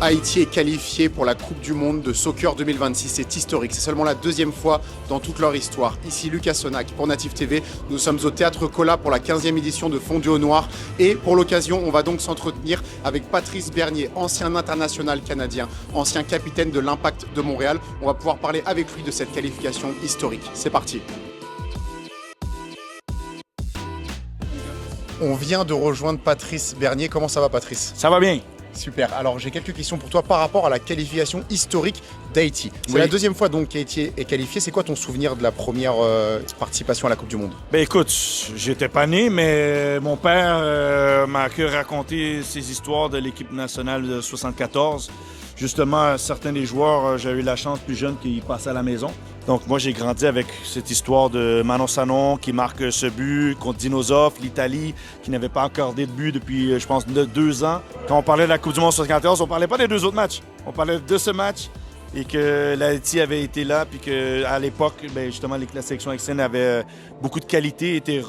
Haïti est qualifié pour la Coupe du Monde de Soccer 2026. C'est historique. C'est seulement la deuxième fois dans toute leur histoire. Ici, Lucas Sonac pour Native TV. Nous sommes au Théâtre Colla pour la 15e édition de Fondu au Noir. Et pour l'occasion, on va donc s'entretenir avec Patrice Bernier, ancien international canadien, ancien capitaine de l'Impact de Montréal. On va pouvoir parler avec lui de cette qualification historique. C'est parti. On vient de rejoindre Patrice Bernier. Comment ça va, Patrice? Ça va bien. Super. Alors, j'ai quelques questions pour toi par rapport à la qualification historique d'Haïti. C'est Oui. la deuxième fois donc qu'Haïti est qualifié. C'est quoi ton souvenir de la première participation à la Coupe du Monde? Ben écoute, j'étais pas né, mais mon père m'a que raconté ces histoires de l'équipe nationale de 74. Justement, certains des joueurs, j'ai eu la chance plus jeune qu'ils passaient à la maison. Donc moi, j'ai grandi avec cette histoire de Manon Sanon qui marque ce but contre Dinosof, l'Italie, qui n'avait pas accordé de but depuis, je pense, 2 ans. Quand on parlait de la Coupe du Monde 74, on parlait pas des 2 autres matchs. On parlait de ce match et que l'Haïti avait été là, puis qu'à l'époque, ben, justement, la sélection haïtienne avait beaucoup de qualité, était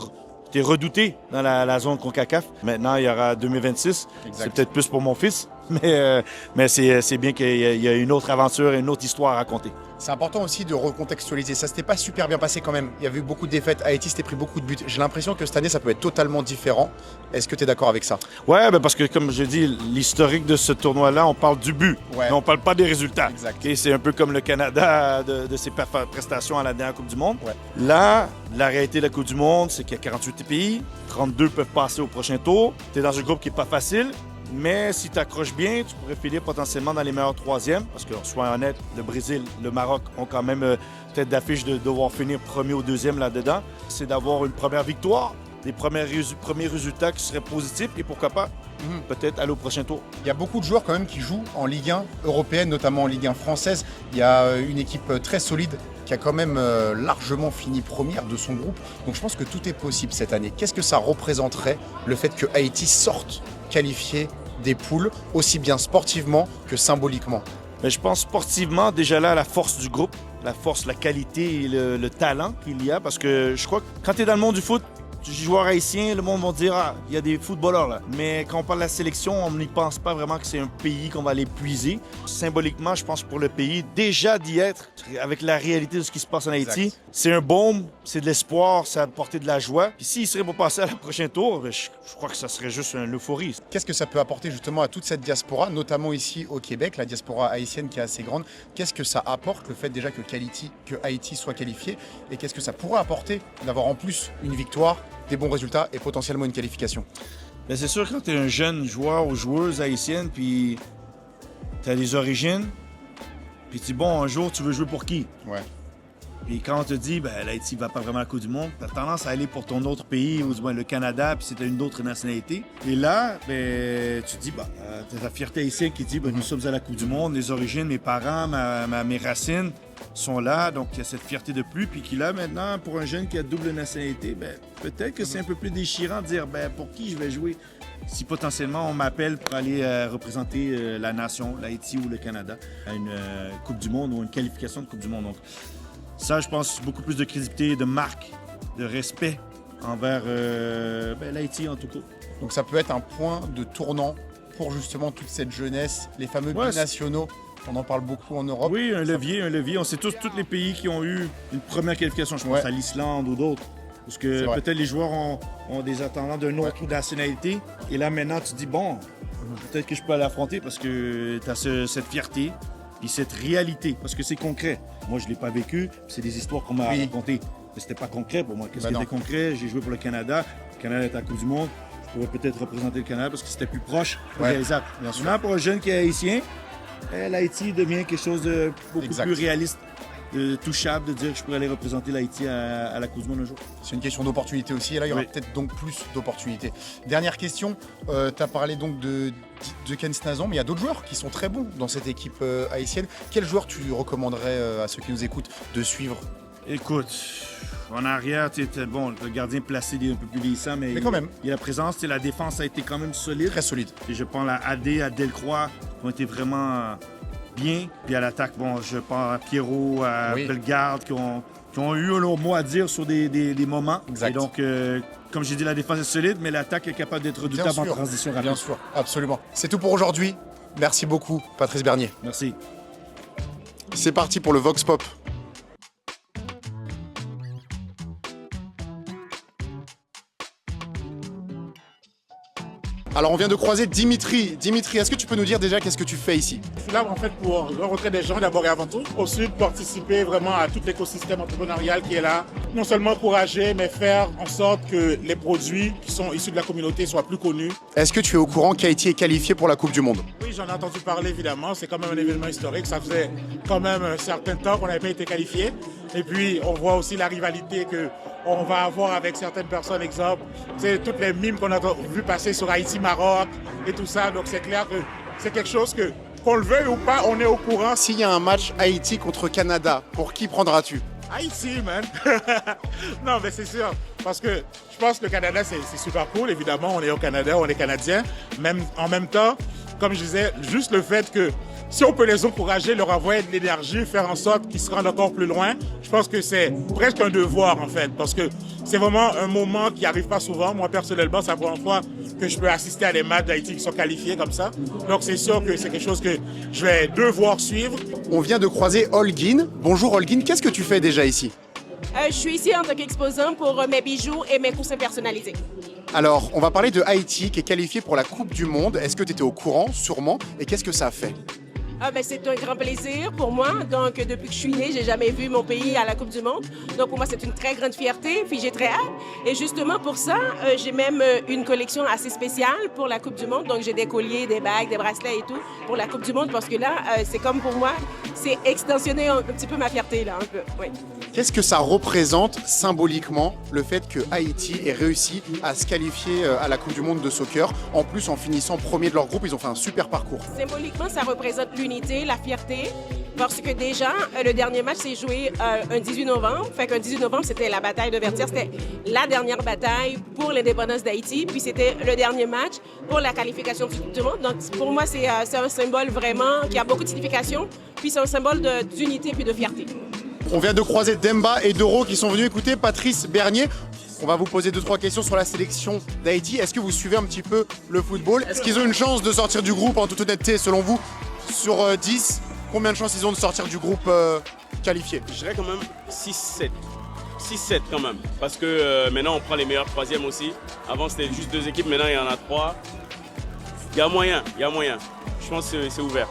redouté dans la zone CONCACAF. Maintenant, il y aura 2026. Exact. C'est peut-être plus pour mon fils, mais c'est bien qu'il y a une autre aventure et une autre histoire à raconter. C'est important aussi de recontextualiser. Ça s'était pas super bien passé quand même. Il y avait eu beaucoup de défaites. Haïti s'était pris beaucoup de buts. J'ai l'impression que cette année, ça peut être totalement différent. Est-ce que tu es d'accord avec ça? Ouais, ben parce que comme je dis, l'historique de ce tournoi-là, on parle du but, Ouais. mais on parle pas des résultats. Exact. Et c'est un peu comme le Canada de ses prestations à la dernière Coupe du Monde. Ouais. Là, la réalité de la Coupe du Monde, c'est qu'il y a 48 pays, 32 peuvent passer au prochain tour. Tu es dans un groupe qui est pas facile. Mais si tu accroches bien, tu pourrais finir potentiellement dans les meilleurs troisièmes. Parce que, soyons honnêtes, le Brésil, le Maroc ont quand même tête d'affiche de devoir finir premier ou deuxième là-dedans. C'est d'avoir une première victoire, des premiers résultats qui seraient positifs et pourquoi pas, peut-être aller au prochain tour. Il y a beaucoup de joueurs quand même qui jouent en Ligue 1 européenne, notamment en Ligue 1 française. Il y a une équipe très solide qui a quand même largement fini première de son groupe. Donc je pense que tout est possible cette année. Qu'est-ce que ça représenterait le fait que Haïti sorte qualifié des poules, aussi bien sportivement que symboliquement? Mais je pense sportivement, déjà là, la force du groupe, la force, la qualité et le talent qu'il y a. Parce que je crois que quand tu es dans le monde du foot, tu es joueur haïtien, le monde va dire « Ah, il y a des footballeurs là ». Mais quand on parle de la sélection, on n'y pense pas vraiment que c'est un pays qu'on va aller puiser. Symboliquement, je pense pour le pays, déjà d'y être, avec la réalité de ce qui se passe en Haïti, Exact. c'est un baume, c'est de l'espoir, ça va apporter de la joie. Puis s'il serait pour passer à la prochaine tour, ben, je crois que ça serait juste une euphorie. Qu'est-ce que ça peut apporter justement à toute cette diaspora, notamment ici au Québec, la diaspora haïtienne qui est assez grande? Qu'est-ce que ça apporte, le fait déjà que Haïti soit qualifié? Et qu'est-ce que ça pourrait apporter d'avoir en plus une victoire, des bons résultats et potentiellement une qualification? Ben, c'est sûr, quand tu es un jeune joueur ou joueuse haïtienne, puis tu as des origines, puis tu dis, bon, un jour, tu veux jouer pour qui? Ouais. Puis quand on te dit, ben, l'Haïti va pas vraiment à la Coupe du Monde, tu as tendance à aller pour ton autre pays, ou du moins le Canada, puis c'est une autre nationalité. Et là, ben, tu te dis, ben, tu as la fierté haïtienne qui dit, ben, nous sommes à la Coupe du Monde, les origines, mes parents, mes racines sont là, donc il y a cette fierté de plus. Puis qui là, maintenant, pour un jeune qui a double nationalité, ben, peut-être que c'est un peu plus déchirant de dire, ben, pour qui je vais jouer? Si potentiellement on m'appelle pour aller représenter la nation, l'Haïti ou le Canada, à une Coupe du Monde ou une qualification de Coupe du Monde. Donc, ça, je pense, beaucoup plus de crédibilité, de marque, de respect envers l'Haïti en tout cas. Donc ça peut être un point de tournant pour justement toute cette jeunesse, les fameux Ouais, binationaux. On en parle beaucoup en Europe. Oui, un levier. On sait tous les pays qui ont eu une première qualification. Je pense Ouais. à l'Islande ou d'autres. Parce C'est que vrai. peut-être les joueurs ont des attendants d'un autre nationalité. Et là, maintenant, tu te dis, bon, peut-être que je peux l'affronter parce que tu as cette fierté puis cette réalité. Parce que c'est concret. Moi, je ne l'ai pas vécu. C'est des histoires qu'on m'a Oui. racontées. Mais c'était pas concret pour moi. Qu'est-ce Ben qui non. était concret? J'ai joué pour le Canada. Le Canada est à la Coupe du Monde. Je pourrais peut-être représenter le Canada parce que c'était plus proche, plus Ouais, réalisable. bien sûr. Maintenant, pour un jeune qui est haïtien, l'Haïti devient quelque chose de beaucoup Exact. plus réaliste, de touchable, de dire que je pourrais aller représenter l'Haïti à la Coupe du Monde un jour. C'est une question d'opportunité aussi, et là il y aura Oui. peut-être donc plus d'opportunités. Dernière question, tu as parlé donc de Ken Snazon, mais il y a d'autres joueurs qui sont très bons dans cette équipe haïtienne. Quel joueur tu recommanderais à ceux qui nous écoutent de suivre? Écoute, en arrière, bon, le gardien placé il est un peu plus vieillissant, mais quand même. il y a la présence. La défense a été quand même solide. Très solide. Et je pense à AD, à Delcroix, qui ont été vraiment bien. Puis à l'attaque, bon, je pense à Pierrot, à Oui. Bellegarde, qui ont eu leur mot à dire sur des moments. Exact. Et donc, comme j'ai dit, la défense est solide, mais l'attaque est capable d'être redoutable en transition rapide. Bien sûr, absolument. C'est tout pour aujourd'hui. Merci beaucoup, Patrice Bernier. Merci. C'est parti pour le Vox Pop. Alors on vient de croiser Dimitri. Dimitri, est-ce que tu peux nous dire déjà qu'est-ce que tu fais ici? Je suis là en fait pour rencontrer des gens d'abord et avant tout. Ensuite, participer vraiment à tout l'écosystème entrepreneurial qui est là. Non seulement encourager, mais faire en sorte que les produits qui sont issus de la communauté soient plus connus. Est-ce que tu es au courant qu'Haïti est qualifié pour la Coupe du Monde? Oui, j'en ai entendu parler évidemment. C'est quand même un événement historique. Ça faisait quand même un certain temps qu'on n'avait pas été qualifié. Et puis, on voit aussi la rivalité qu'on va avoir avec certaines personnes. Exemple, c'est toutes les mimes qu'on a vu passer sur Haïti-Maroc et tout ça. Donc, c'est clair que c'est quelque chose que, qu'on le veuille ou pas, on est au courant. S'il y a un match Haïti contre Canada, pour qui prendras-tu? Haïti, man. Non, mais c'est sûr. Parce que je pense que le Canada, c'est super cool. Évidemment, on est au Canada, on est Canadiens. Même, en même temps, comme je disais, juste le fait que si on peut les encourager, leur envoyer de l'énergie, faire en sorte qu'ils se rendent encore plus loin, je pense que c'est presque un devoir, en fait. Parce que c'est vraiment un moment qui n'arrive pas souvent. Moi, personnellement, c'est la première fois que je peux assister à des matchs d'Haïti qui sont qualifiés comme ça. Donc, c'est sûr que c'est quelque chose que je vais devoir suivre. On vient de croiser Holguin. Bonjour Holguin, qu'est-ce que tu fais déjà ici? Je suis ici en tant qu'exposant pour mes bijoux et mes coussins personnalisés. Alors, on va parler de Haïti qui est qualifié pour la Coupe du Monde. Est-ce que tu étais au courant? Sûrement. Et qu'est-ce que ça fait? C'est un grand plaisir pour moi. Donc, depuis que je suis née, j'ai jamais vu mon pays à la Coupe du Monde. Donc, pour moi, c'est une très grande fierté. Puis, j'ai très hâte. Et justement, pour ça, j'ai même une collection assez spéciale pour la Coupe du Monde. Donc, j'ai des colliers, des bagues, des bracelets et tout pour la Coupe du Monde. Parce que là, c'est comme pour moi, c'est extensionner un petit peu ma fierté, là, un peu. Oui. Qu'est-ce que ça représente symboliquement, le fait que Haïti ait réussi à se qualifier à la Coupe du Monde de soccer? En plus, en finissant premier de leur groupe, ils ont fait un super parcours. Symboliquement, ça représente l'unité, la fierté, parce que déjà, le dernier match s'est joué un 18 novembre. Fait qu'un 18 novembre, c'était la bataille de Vertières. C'était la dernière bataille pour l'indépendance d'Haïti. Puis c'était le dernier match pour la qualification du monde. Donc pour moi, c'est un symbole vraiment qui a beaucoup de signification. Puis c'est un symbole d'unité puis de fierté. On vient de croiser Demba et Doro qui sont venus écouter Patrice Bernier. On va vous poser 2-3 questions sur la sélection d'Haïti. Est-ce que vous suivez un petit peu le football? Est-ce qu'ils ont une chance de sortir du groupe, en toute honnêteté, selon vous? Sur 10, combien de chances ils ont de sortir du groupe qualifié? Je dirais quand même 6-7. 6-7 quand même. Parce que maintenant, on prend les meilleurs troisièmes aussi. Avant, c'était juste 2 équipes. Maintenant, il y en a 3. Il y a moyen. Je pense que c'est ouvert.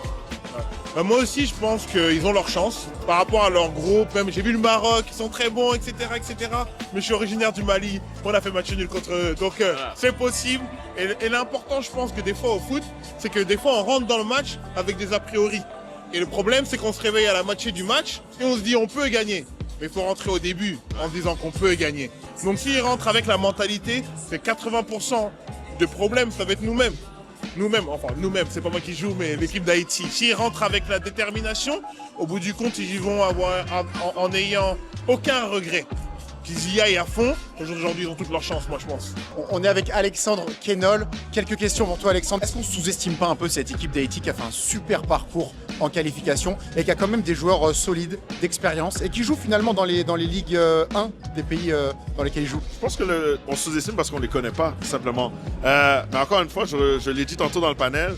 Moi aussi, je pense qu'ils ont leur chance par rapport à leur groupe. Même j'ai vu le Maroc, ils sont très bons, etc., etc. Mais je suis originaire du Mali, on a fait match nul contre eux, donc Voilà. c'est possible. Et l'important, je pense que des fois au foot, c'est que des fois on rentre dans le match avec des a priori. Et le problème, c'est qu'on se réveille à la moitié du match et on se dit on peut gagner. Mais il faut rentrer au début en se disant qu'on peut gagner. Donc s'ils rentrent avec la mentalité, c'est 80% de problèmes, ça va être nous-mêmes. Nous-mêmes, c'est pas moi qui joue, mais l'équipe d'Haïti. S'ils rentrent avec la détermination, au bout du compte, ils y vont en n'ayant aucun regret. Qu'ils y aillent à fond. Aujourd'hui, ils ont toute leur chance, moi, je pense. On est avec Alexandre Kenol. Quelques questions pour toi, Alexandre. Est-ce qu'on sous-estime pas un peu cette équipe d'Haïti qui a fait un super parcours en qualification et qui a quand même des joueurs solides, d'expérience et qui jouent finalement dans les ligues 1 des pays dans lesquels ils jouent? Je pense qu'on sous-estime parce qu'on ne les connaît pas, tout simplement. Mais encore une fois, je l'ai dit tantôt dans le panel,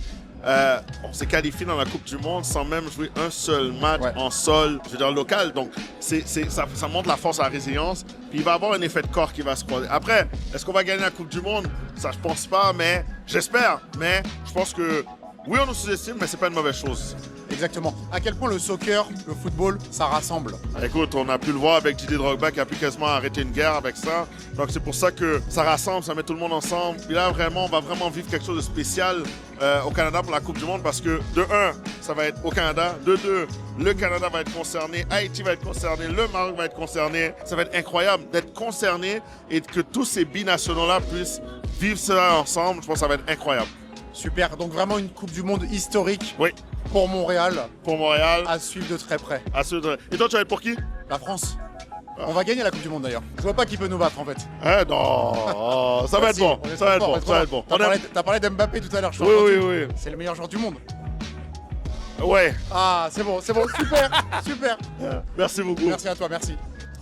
on s'est qualifié dans la Coupe du Monde sans même jouer un seul match en sol, je veux dire local. Donc, ça montre la force, la résilience. Puis il va y avoir un effet de corps qui va se croiser. Après, est-ce qu'on va gagner la Coupe du Monde? Ça, je pense pas, mais j'espère. Mais je pense que oui, on nous sous-estime, mais c'est pas une mauvaise chose. Exactement. À quel point le soccer, le football, ça rassemble? Écoute, on a pu le voir avec Didier Drogba qui a pu quasiment arrêter une guerre avec ça. Donc c'est pour ça que ça rassemble, ça met tout le monde ensemble. Puis là, vraiment, on va vraiment vivre quelque chose de spécial au Canada pour la Coupe du Monde parce que, de 1, ça va être au Canada. De 2, le Canada va être concerné, Haïti va être concerné, le Maroc va être concerné. Ça va être incroyable d'être concerné et que tous ces binationaux-là puissent vivre ça ensemble. Je pense que ça va être incroyable. Super. Donc vraiment une Coupe du Monde historique. Oui. Pour Montréal. Pour Montréal. À suivre de très près. Et toi, tu vas être pour qui? La France. On va gagner la Coupe du Monde d'ailleurs. Je vois pas qui peut nous battre en fait. Non, ça va être bon. Ça va être bon. T'as parlé d'Mbappé tout à l'heure. Oui. C'est le meilleur joueur du monde. Ouais. Ah, c'est bon. Super. Merci beaucoup. Merci à toi, merci.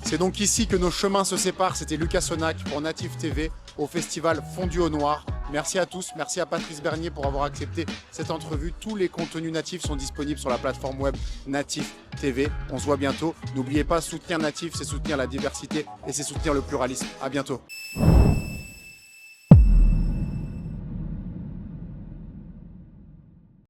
C'est donc ici que nos chemins se séparent. C'était Lucas Sonac pour Native TV. au festival Fondu au Noir. Merci à tous, merci à Patrice Bernier pour avoir accepté cette entrevue. Tous les contenus natifs sont disponibles sur la plateforme web Natif TV. On se voit bientôt. N'oubliez pas, soutenir Natif, c'est soutenir la diversité et c'est soutenir le pluralisme. À bientôt.